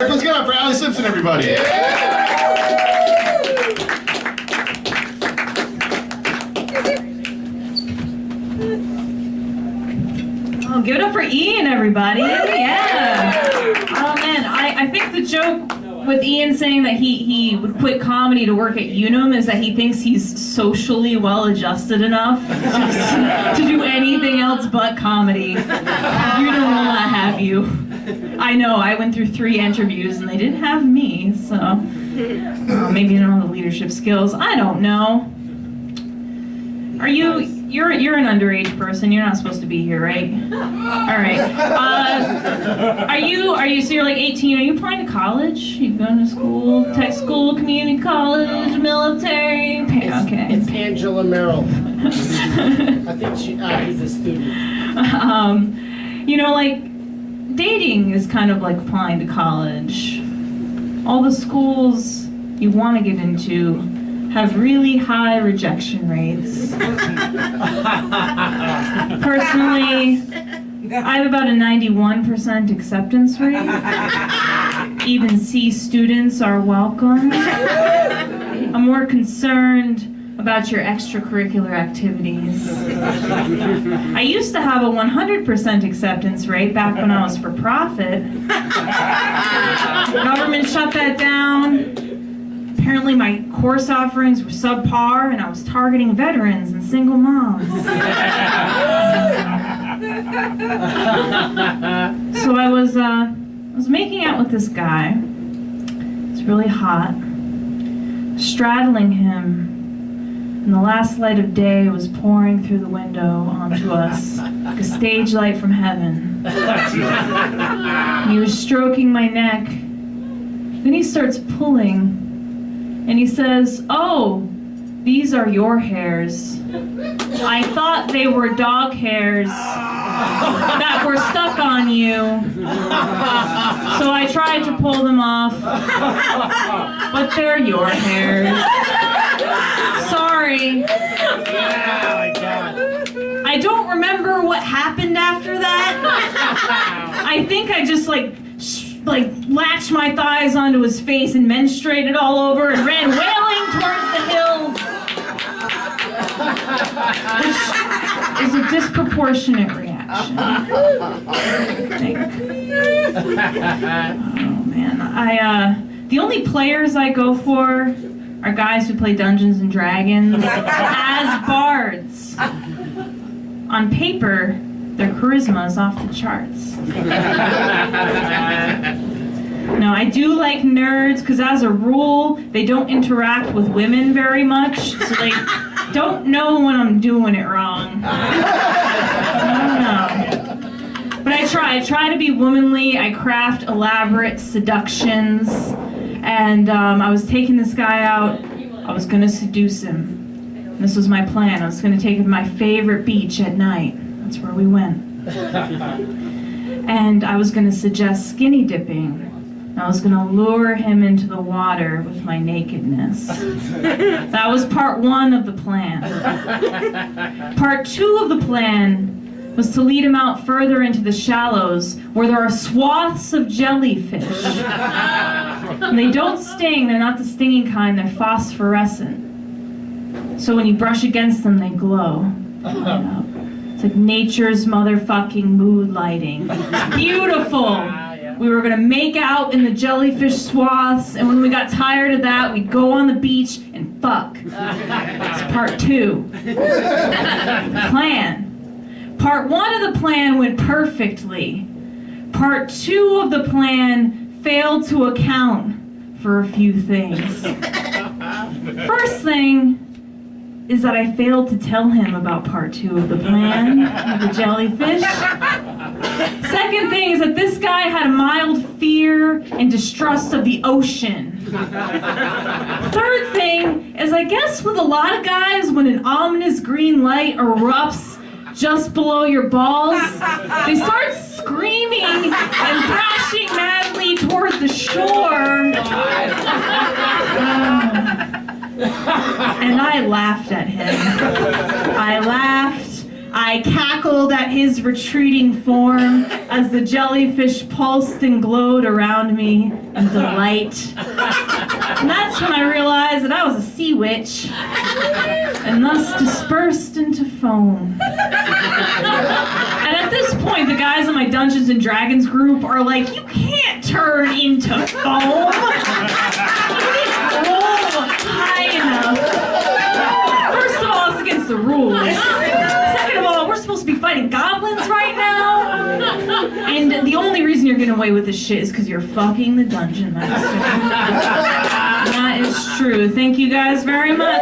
Let's get up for Simpson, everybody. Oh, give it up for Ian, everybody. Yeah. Oh man, I think the joke with Ian saying that he would quit comedy to work at Unum is that he thinks he's socially well adjusted enough to do anything else but comedy. Unum will not have you. I know, I went through 3 interviews and they didn't have me, so maybe you don't have the leadership skills. I don't know. You're an underage person. You're not supposed to be here, right? All right. So you're like 18. Are you applying to college? You going to school, tech school, community college, military? Okay. It's Angela Merrill. I think he's a student. You know, like, dating is kind of like applying to college. All the schools you want to get into have really high rejection rates. Personally, I have about a 91% acceptance rate. Even C students are welcome. I'm more concerned about your extracurricular activities. I used to have a 100% acceptance rate back when I was for profit. The government shut that down. Apparently my course offerings were subpar and I was targeting veterans and single moms. So I was making out with this guy. It's really hot. Straddling him. And the last light of day was pouring through the window onto us, like a stage light from heaven. He was stroking my neck. Then he starts pulling, and he says, "Oh, these are your hairs. I thought they were dog hairs that were stuck on you. So I tried to pull them off, but they're your hairs. Sorry." I don't remember what happened after that. I think I just like latched my thighs onto his face and menstruated all over and ran wailing towards the hills. Which is a disproportionate reaction, I think. Oh man, the only players I go for are guys who play Dungeons and Dragons as bards. On paper, their charisma is off the charts. No, I do like nerds because as a rule, they don't interact with women very much, so they don't know when I'm doing it wrong. I don't know. But I try to be womanly. I craft elaborate seductions. And I was taking this guy out. I was going to seduce him. And this was my plan. I was going to take him to my favorite beach at night. That's where we went. And I was going to suggest skinny dipping. I was going to lure him into the water with my nakedness. That was part 1 of the plan. Part 2 of the plan was to lead him out further into the shallows where there are swaths of jellyfish. And they don't sting, they're not the stinging kind, they're phosphorescent. So when you brush against them, they glow. It's like nature's motherfucking mood lighting. It's beautiful. We were gonna make out in the jellyfish swaths, and when we got tired of that, we'd go on the beach and fuck. It's part 2. Plan. Part 1 of the plan went perfectly. Part 2 of the plan failed to account for a few things. First thing is that I failed to tell him about part 2 of the plan, of the jellyfish. Second thing is that this guy had a mild fear and distrust of the ocean. Third thing is, I guess with a lot of guys, when an ominous green light erupts just below your balls, they start screaming and thrashing madly toward the shore. And I laughed at him. I I cackled at his retreating form as the jellyfish pulsed and glowed around me in delight. And that's when I realized that I was a sea witch, and thus dispersed into foam. And at this point, the guys in my Dungeons and Dragons group are like, you can't turn into foam. You didn't roll high enough. First of all, it's against the rules. Second of all, we're supposed to be fighting goblins right now. And the only reason you're getting away with this shit is because you're fucking the dungeon master. That is true. Thank you guys very much.